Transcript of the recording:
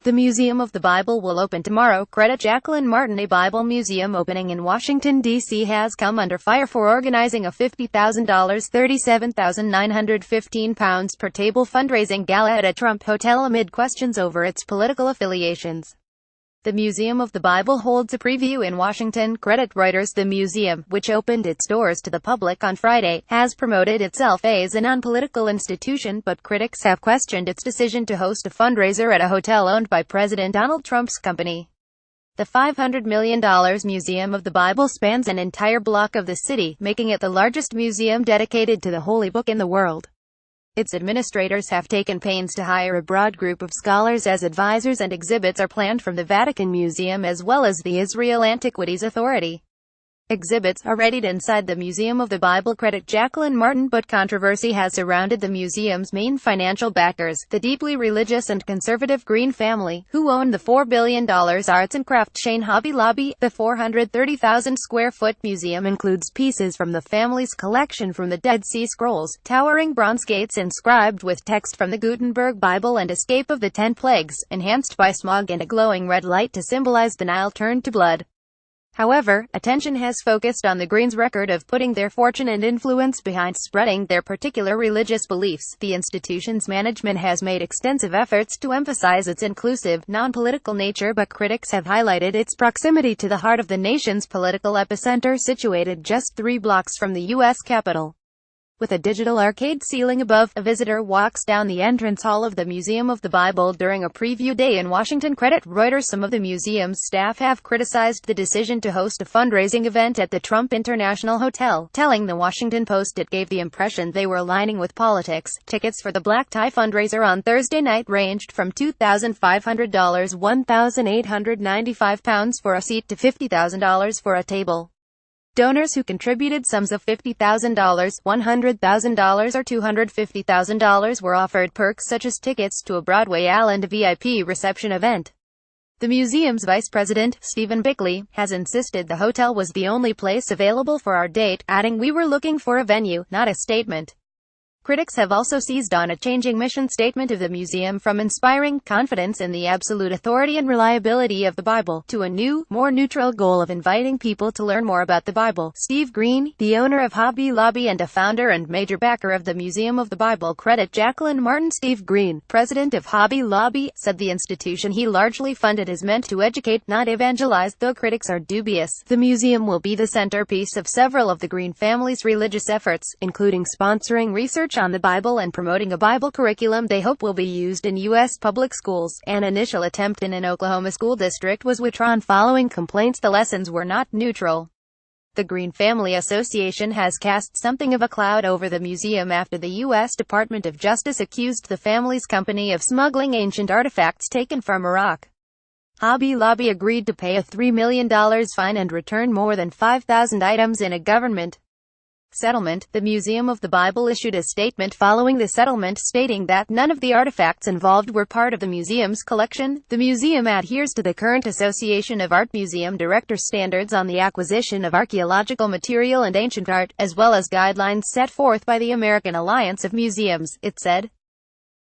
The Museum of the Bible will open tomorrow. Credit Jacquelyn Martin. A Bible museum opening in Washington, D.C. has come under fire for organizing a $50,000 £37,915 per table fundraising gala at a Trump hotel amid questions over its political affiliations. The Museum of the Bible holds a preview in Washington. Credit Reuters. The museum, which opened its doors to the public on Friday, has promoted itself as a non-political institution, but critics have questioned its decision to host a fundraiser at a hotel owned by President Donald Trump's company. The $500 million Museum of the Bible spans an entire block of the city, making it the largest museum dedicated to the Holy Book in the world. Its administrators have taken pains to hire a broad group of scholars as advisors, and exhibits are planned from the Vatican Museum as well as the Israel Antiquities Authority. Exhibits are readied inside the Museum of the Bible. Credit Jacquelyn Martin. But controversy has surrounded the museum's main financial backers, the deeply religious and conservative Green family, who own the $4 billion arts and crafts chain Hobby Lobby. The 430,000-square-foot museum includes pieces from the family's collection from the Dead Sea Scrolls, towering bronze gates inscribed with text from the Gutenberg Bible, and Escape of the 10 Plagues, enhanced by smog and a glowing red light to symbolize the Nile turned to blood. However, attention has focused on the Greens' record of putting their fortune and influence behind spreading their particular religious beliefs. The institution's management has made extensive efforts to emphasize its inclusive, non-political nature, but critics have highlighted its proximity to the heart of the nation's political epicenter, situated just 3 blocks from the U.S. Capitol. With a digital arcade ceiling above, a visitor walks down the entrance hall of the Museum of the Bible during a preview day in Washington. Credit Reuters. Some of the museum's staff have criticized the decision to host a fundraising event at the Trump International Hotel, telling the Washington Post it gave the impression they were aligning with politics. Tickets for the black tie fundraiser on Thursday night ranged from $2,500 £1,895 for a seat to $50,000 for a table. Donors who contributed sums of $50,000, $100,000 or $250,000 were offered perks such as tickets to a Broadway and a VIP reception event. The museum's vice president, Stephen Bickley, has insisted the hotel was the only place available for our date, adding, "We were looking for a venue, not a statement." Critics have also seized on a changing mission statement of the museum, from inspiring confidence in the absolute authority and reliability of the Bible, to a new, more neutral goal of inviting people to learn more about the Bible. Steve Green, the owner of Hobby Lobby and a founder and major backer of the Museum of the Bible. Credit Jacquelyn Martin. Steve Green, president of Hobby Lobby, said the institution he largely funded is meant to educate, not evangelize, though critics are dubious. The museum will be the centerpiece of several of the Green family's religious efforts, including sponsoring research on the Bible and promoting a Bible curriculum they hope will be used in U.S. public schools. An initial attempt in an Oklahoma school district was withdrawn following complaints the lessons were not neutral. The Green Family Association has cast something of a cloud over the museum after the U.S. Department of Justice accused the family's company of smuggling ancient artifacts taken from Iraq. Hobby Lobby agreed to pay a $3 million fine and return more than 5,000 items in a government settlement. The Museum of the Bible issued a statement following the settlement, stating that none of the artifacts involved were part of the museum's collection. The museum adheres to the current Association of Art Museum Directors standards on the acquisition of archaeological material and ancient art, as well as guidelines set forth by the American Alliance of Museums, it said.